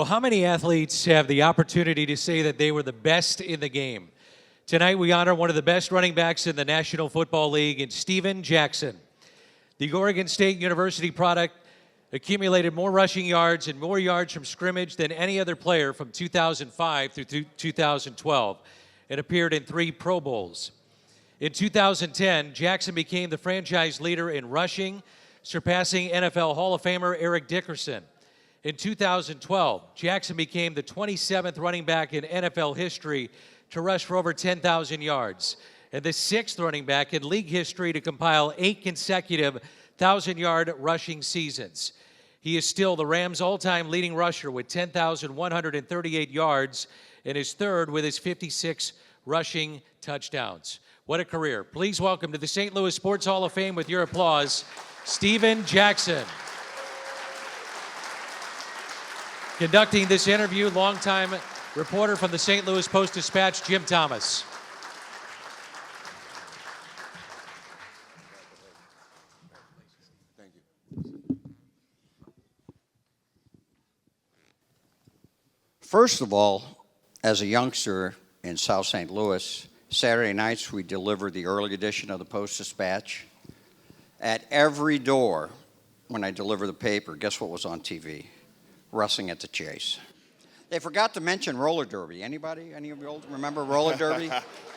Well, how many athletes have the opportunity to say that they were the best in the game? Tonight, we honor one of the best running backs in the National Football League, in Steven Jackson. The Oregon State University product accumulated more rushing yards and more yards from scrimmage than any other player from 2005 through 2012 and appeared in 3 Pro Bowls. In 2010, Jackson became the franchise leader in rushing, surpassing NFL Hall of Famer Eric Dickerson. In 2012, Jackson became the 27th running back in NFL history to rush for over 10,000 yards, and the 6th running back in league history to compile 8 consecutive 1,000-yard rushing seasons. He is still the Rams' all-time leading rusher with 10,138 yards and is 3rd with his 56 rushing touchdowns. What a career. Please welcome to the St. Louis Sports Hall of Fame with your applause, Steven Jackson. Conducting this interview, longtime reporter from the St. Louis Post-Dispatch, Jim Thomas. Thank you. First of all, as a youngster in South St. Louis, Saturday nights we delivered the early edition of the Post-Dispatch. At every door, when I delivered the paper, guess what was on TV? Wrestling at the Chase. They forgot to mention roller derby. Anybody? Any of you old remember roller derby?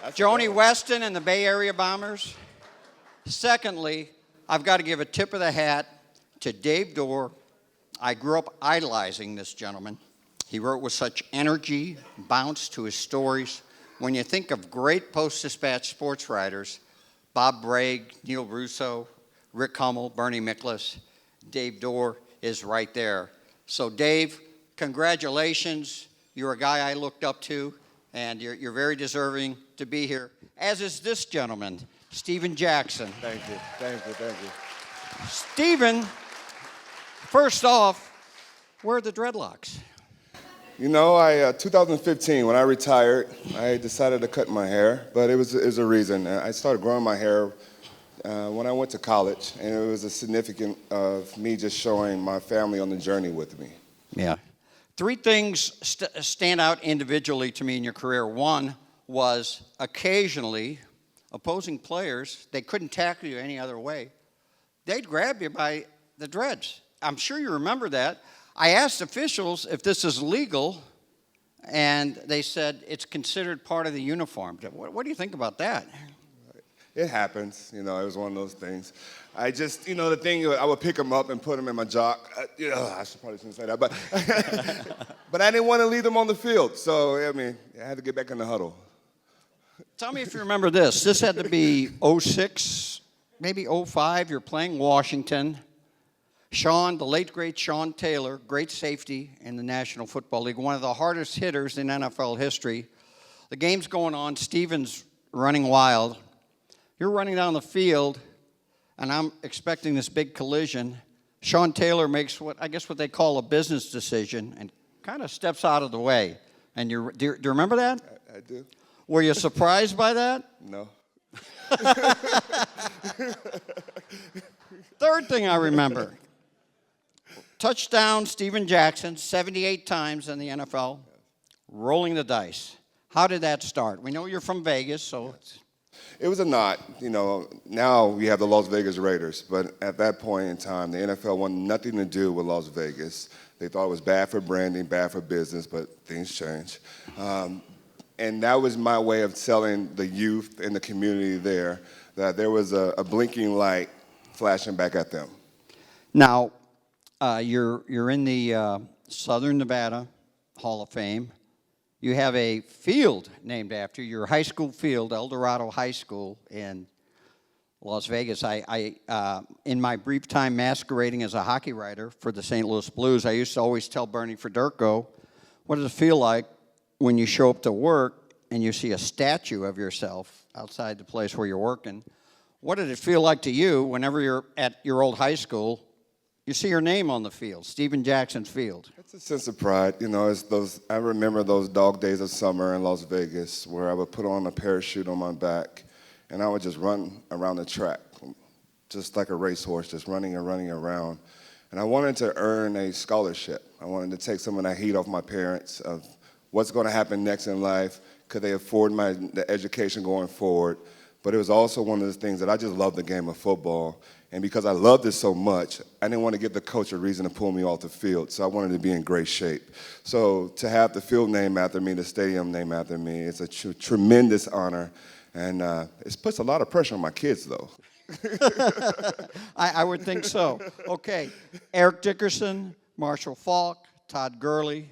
Joni Weston and the Bay Area Bombers. Secondly, I've got to give a tip of the hat to Dave Dorr. I grew up idolizing this gentleman. He wrote with such energy, bounce to his stories. When you think of great Post-Dispatch sports writers, Bob Bragg, Neil Russo, Rick Hummel, Bernie Miklasz, Dave Dorr is right there. So Dave, congratulations. You're a guy I looked up to, and you're very deserving to be here, as is this gentleman, Steven Jackson. Thank you, thank you, thank you. Steven, first off, where are the dreadlocks? You know, 2015, when I retired, I decided to cut my hair, but it was a reason. I started growing my hair when I went to college, and it was a significant of me just showing my family on the journey with me. Yeah. 3 things stand out individually to me in your career. One was occasionally opposing players, they couldn't tackle you any other way. They'd grab you by the dreads. I'm sure you remember that. I asked officials if this is legal, and they said it's considered part of the uniform. What do you think about that? It happens, you know, it was one of those things. I just, you know, the thing, I would pick them up and put them in my jock. I probably shouldn't say that, but but I didn't want to leave them on the field. So, I mean, I had to get back in the huddle. Tell me if you remember this. This had to be 06, maybe 05. You're playing Washington. Sean, the late, great Sean Taylor, great safety in the National Football League, one of the hardest hitters in NFL history. The game's going on. Steven's running wild. You're running down the field, and I'm expecting this big collision. Sean Taylor makes what they call a business decision and kind of steps out of the way. And do you remember that? I do. Were you surprised by that? No. Third thing I remember. Touchdown, Steven Jackson, 78 times in the NFL, rolling the dice. How did that start? We know you're from Vegas, so... It was a nod. You know, now we have the Las Vegas Raiders, but at that point in time, the NFL wanted nothing to do with Las Vegas. They thought it was bad for branding, bad for business, but things change. And that was my way of telling the youth in the community there that there was a blinking light flashing back at them. Now, you're in the Southern Nevada Hall of Fame. You have a field named after you, your high school field, El Dorado High School in Las Vegas. In my brief time masquerading as a hockey writer for the St. Louis Blues, I used to always tell Bernie Federko, what does it feel like when you show up to work and you see a statue of yourself outside the place where you're working? What did it feel like to you whenever you're at your old high school, you see your name on the field, Steven Jackson Field? It's a sense of pride. You know, I remember those dog days of summer in Las Vegas where I would put on a parachute on my back and I would just run around the track, just like a racehorse, just running and running around. And I wanted to earn a scholarship. I wanted to take some of that heat off my parents of what's going to happen next in life. Could they afford the education going forward? But it was also one of the things that I just loved the game of football. And because I loved it so much, I didn't want to give the coach a reason to pull me off the field. So I wanted to be in great shape. So to have the field named after me, the stadium named after me, it's a tremendous honor. And it puts a lot of pressure on my kids, though. I would think so. Okay, Eric Dickerson, Marshall Faulk, Todd Gurley.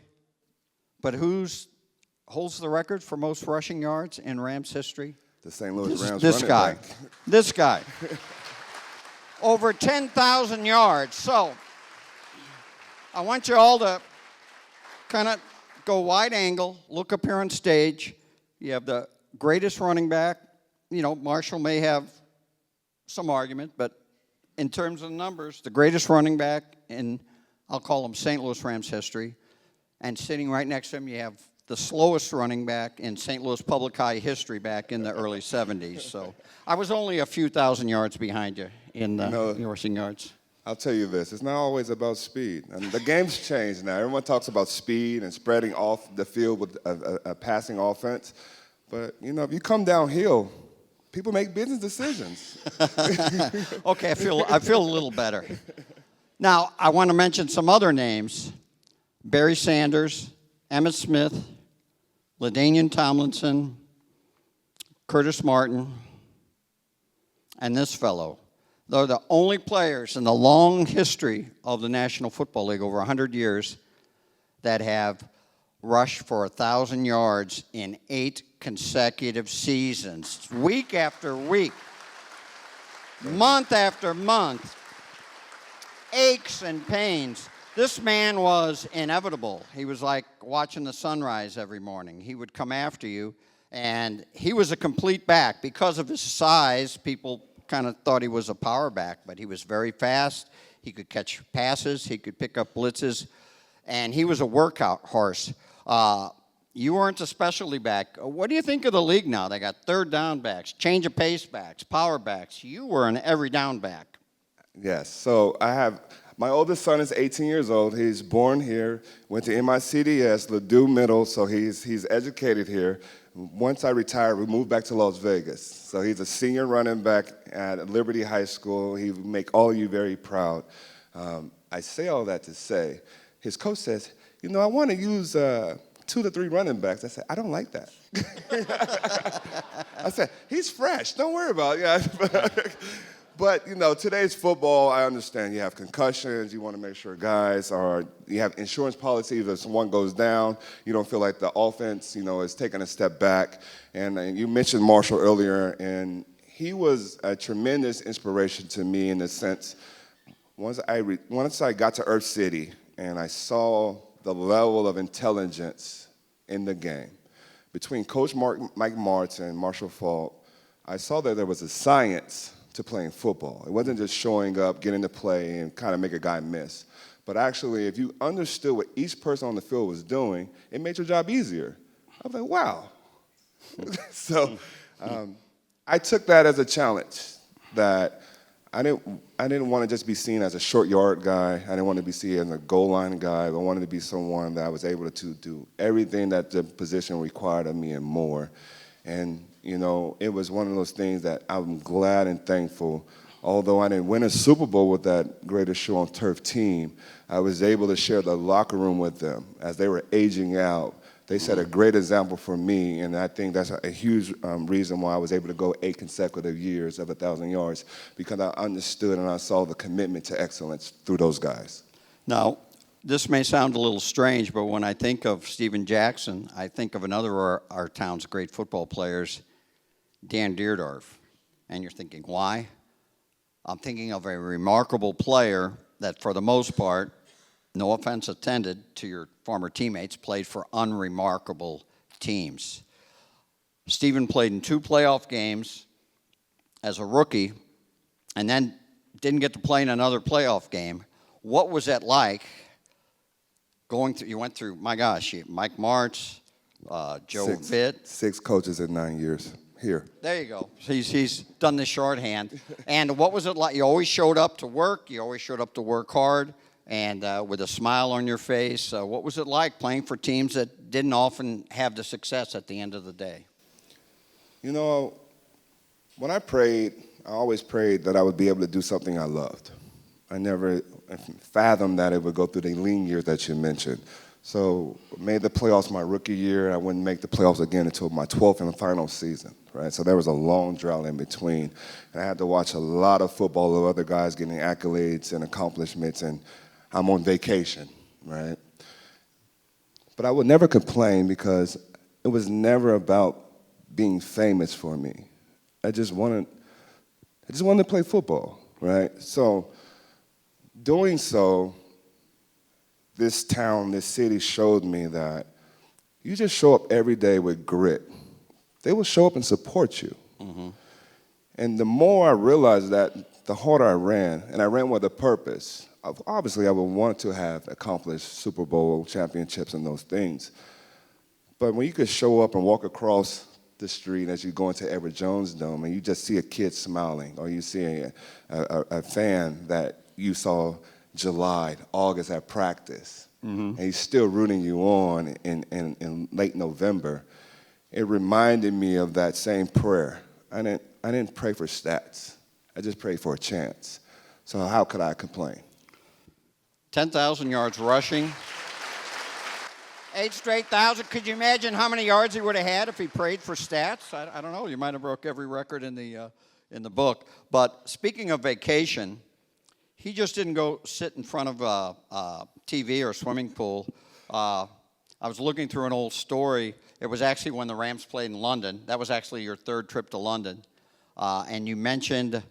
But who's holds the record for most rushing yards in Rams history? The St. Louis Rams This running guy. back. This guy. Over 10,000 yards. So I want you all to kind of go wide angle, look up here on stage. You have the greatest running back. You know, Marshall may have some argument, but in terms of numbers, the greatest running back in, I'll call him St. Louis Rams history. And sitting right next to him, you have the slowest running back in St. Louis Public High history back in the early 70s. So I was only a few thousand yards behind you in the rushing yards. I'll tell you this, it's not always about speed. I mean, the game's changed now. Everyone talks about speed and spreading off the field with a passing offense. But, you know, if you come downhill, people make business decisions. Okay, I feel a little better. Now, I want to mention some other names. Barry Sanders, Emmitt Smith, LaDainian Tomlinson, Curtis Martin, and this fellow. They're the only players in the long history of the National Football League, over 100 years, that have rushed for 1,000 yards in 8 consecutive seasons, week after week, month after month, aches and pains. This man was inevitable. He was like watching the sunrise every morning. He would come after you, and he was a complete back. Because of his size, people kind of thought he was a power back, but he was very fast. He could catch passes. He could pick up blitzes, and he was a workout horse. You weren't a specialty back. What do you think of the league now? They got third down backs, change of pace backs, power backs. You were an every down back. Yes, so my oldest son is 18 years old. He's born here, went to MICDS, Ladue Middle, so he's educated here. Once I retired, we moved back to Las Vegas. So he's a senior running back at Liberty High School. He would make all of you very proud. I say all that to say, his coach says, you know, I want to use 2 to 3 running backs. I said, I don't like that. I said, he's fresh. Don't worry about it. But, you know, today's football, I understand you have concussions. You want to make sure guys you have insurance policies. If someone goes down, you don't feel like the offense, you know, is taking a step back. And you mentioned Marshall earlier, and he was a tremendous inspiration to me in the sense, once I got to Earth City and I saw the level of intelligence in the game between Coach Mike Martin and Marshall Faulk, I saw that there was a science to playing football. It wasn't just showing up, getting to play, and kind of make a guy miss. But actually, if you understood what each person on the field was doing, it made your job easier. I was like, wow. So I took that as a challenge, that I didn't want to just be seen as a short yard guy. I didn't want to be seen as a goal line guy. I wanted to be someone that I was able to do everything that the position required of me and more. And, you know, it was one of those things that I'm glad and thankful. Although I didn't win a Super Bowl with that Greatest Show on Turf team, I was able to share the locker room with them as they were aging out. They set a great example for me, and I think that's a huge reason why I was able to go 8 consecutive years of 1,000 yards, because I understood and I saw the commitment to excellence through those guys. Now, this may sound a little strange, but when I think of Steven Jackson, I think of another of our town's great football players, Dan Deerdorf. And you're thinking, why? I'm thinking of a remarkable player that, for the most part, no offense intended to your former teammates, played for unremarkable teams. Steven played in 2 playoff games as a rookie and then didn't get to play in another playoff game. What was that like going through? You went through, my gosh, Mike Martz, Joe Vitt. 6 coaches in 9 years here. There you go. He's done this shorthand. And what was it like? You always showed up to work. You always showed up to work hard. and with a smile on your face. What was it like playing for teams that didn't often have the success at the end of the day? You know, when I prayed, I always prayed that I would be able to do something I loved. I never fathomed that it would go through the lean years that you mentioned. So made the playoffs my rookie year. I wouldn't make the playoffs again until my 12th and final season, right? So there was a long drought in between. And I had to watch a lot of football of other guys getting accolades and accomplishments, and I'm on vacation, right? But I would never complain because it was never about being famous for me. I just wanted to play football, right? So doing so, this town, this city showed me that you just show up every day with grit. They will show up and support you. Mm-hmm. And the more I realized that, the harder I ran, and I ran with a purpose. Obviously, I would want to have accomplished Super Bowl championships and those things. But when you could show up and walk across the street as you go into Everett Jones Dome and you just see a kid smiling, or you see a fan that you saw July, August at practice, and he's still rooting you on in late November, it reminded me of that same prayer. I didn't pray for stats. I just prayed for a chance. So how could I complain? 10,000 yards rushing. 8 straight thousand. Could you imagine how many yards he would have had if he prayed for stats? I don't know. You might have broke every record in the book. But speaking of vacation, he just didn't go sit in front of a TV or a swimming pool. I was looking through an old story. It was actually when the Rams played in London. That was actually your third trip to London. And you mentioned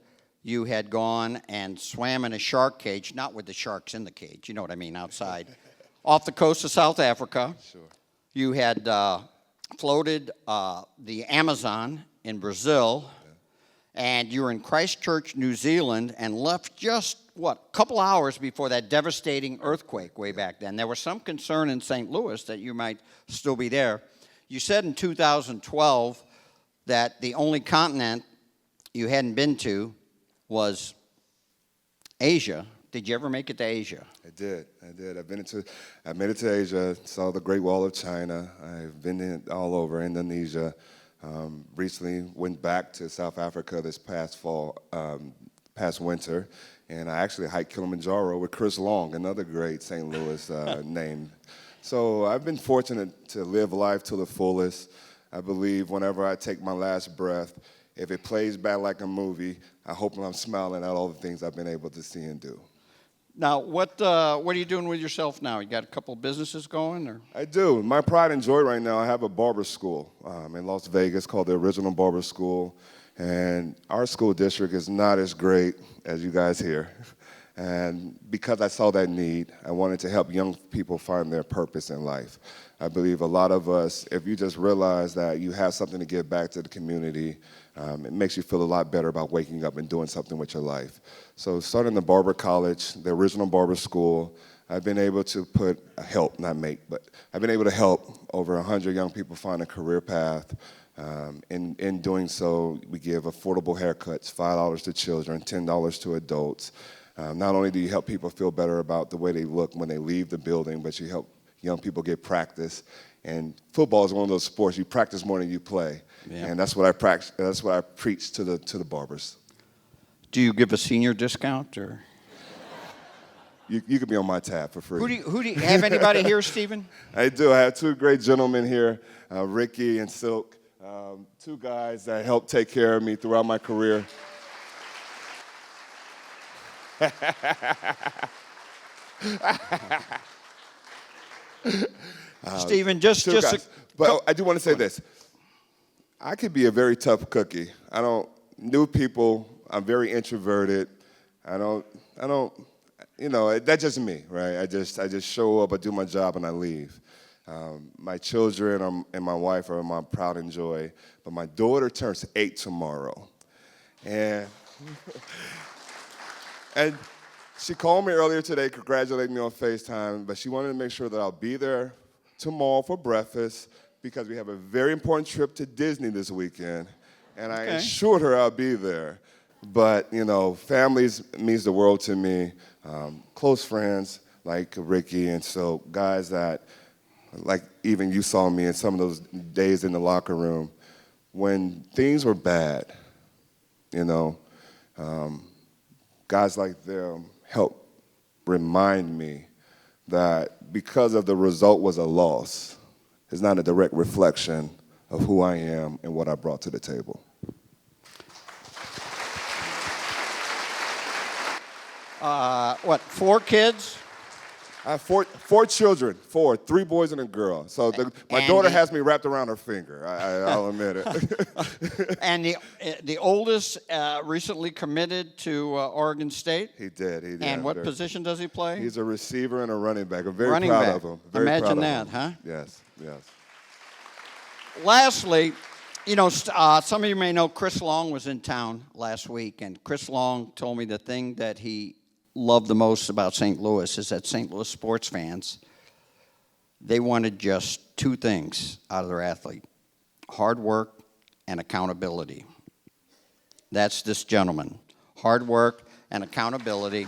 you had gone and swam in a shark cage, not with the sharks in the cage, you know what I mean, outside, off the coast of South Africa. Sure. You had floated the Amazon in Brazil, and you were in Christchurch, New Zealand, and left just, a couple hours before that devastating earthquake way back then. There was some concern in St. Louis that you might still be there. You said in 2012 that the only continent you hadn't been to was Asia. Did you ever make it to Asia? I did. I made it to Asia, saw the Great Wall of China. I've been all over Indonesia. Recently went back to South Africa this past winter, and I actually hiked Kilimanjaro with Chris Long, another great St. Louis name. So I've been fortunate to live life to the fullest. I believe whenever I take my last breath, if it plays back like a movie, I hope I'm smiling at all the things I've been able to see and do. Now, what are you doing with yourself now? You got a couple of businesses going, or? I do. My pride and joy right now, I have a barber school in Las Vegas called the Original Barber School. And our school district is not as great as you guys here. And because I saw that need, I wanted to help young people find their purpose in life. I believe a lot of us, if you just realize that you have something to give back to the community, it makes you feel a lot better about waking up and doing something with your life. So starting the Barber College, the Original Barber School, I've been able to I've been able to help over 100 young people find a career path. In doing so, we give affordable haircuts, $5 to children, $10 to adults. Not only do you help people feel better about the way they look when they leave the building, but you help young people get practice. And football is one of those sports you practice more than you play, and that's what I practice. That's what I preach to the barbers. Do you give a senior discount, or? You could be on my tab for free. Who do you have anybody here, Stephen? I do. I have two great gentlemen here, Ricky and Silk. Two guys that helped take care of me throughout my career. Stephen, But I do want to say this. I could be a very tough cookie. New people, I'm very introverted. That's just me, right? I just show up, I do my job, and I leave. My children and my wife are my pride and joy, but my daughter turns 8 tomorrow. And she called me earlier today, congratulating me on FaceTime, but she wanted to make sure that I'll be there tomorrow for breakfast because we have a very important trip to Disney this weekend, and I assured her I'll be there. But, families means the world to me, close friends. like Ricky, and so guys that, like even you saw me in some of those days in the locker room, when things were bad, you know, guys like them help remind me that because of the result was a loss, it's not a direct reflection of who I am and what I brought to the table. What, 4 kids? I have four children, 3 boys and a girl. So my And daughter has me wrapped around her finger. I'll admit it. And the oldest recently committed to Oregon State. He did. And what position does he play? He's a receiver and a running back. I'm very Running proud back. of him. Very Imagine proud of that, him. huh? Yes. Lastly, you know, some of you may know Chris Long was in town last week, and Chris Long told me the thing that he loved the most about St. Louis is that St. Louis sports fans, they wanted just 2 things out of their athlete: hard work and accountability. That's this gentleman. Hard work and accountability.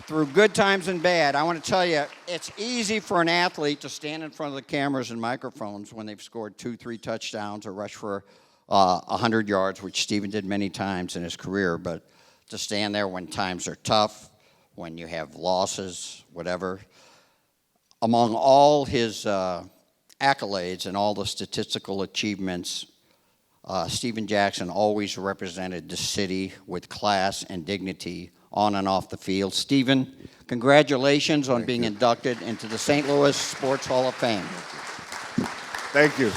Through good times and bad, I want to tell you, it's easy for an athlete to stand in front of the cameras and microphones when they've scored 2, 3 touchdowns or rushed for 100 yards, which Stephen did many times in his career, but to stand there when times are tough, when you have losses, whatever. Among all his accolades and all the statistical achievements, Stephen Jackson always represented the city with class and dignity on and off the field. Stephen, congratulations on being inducted into the St. Louis Sports Hall of Fame. Thank you.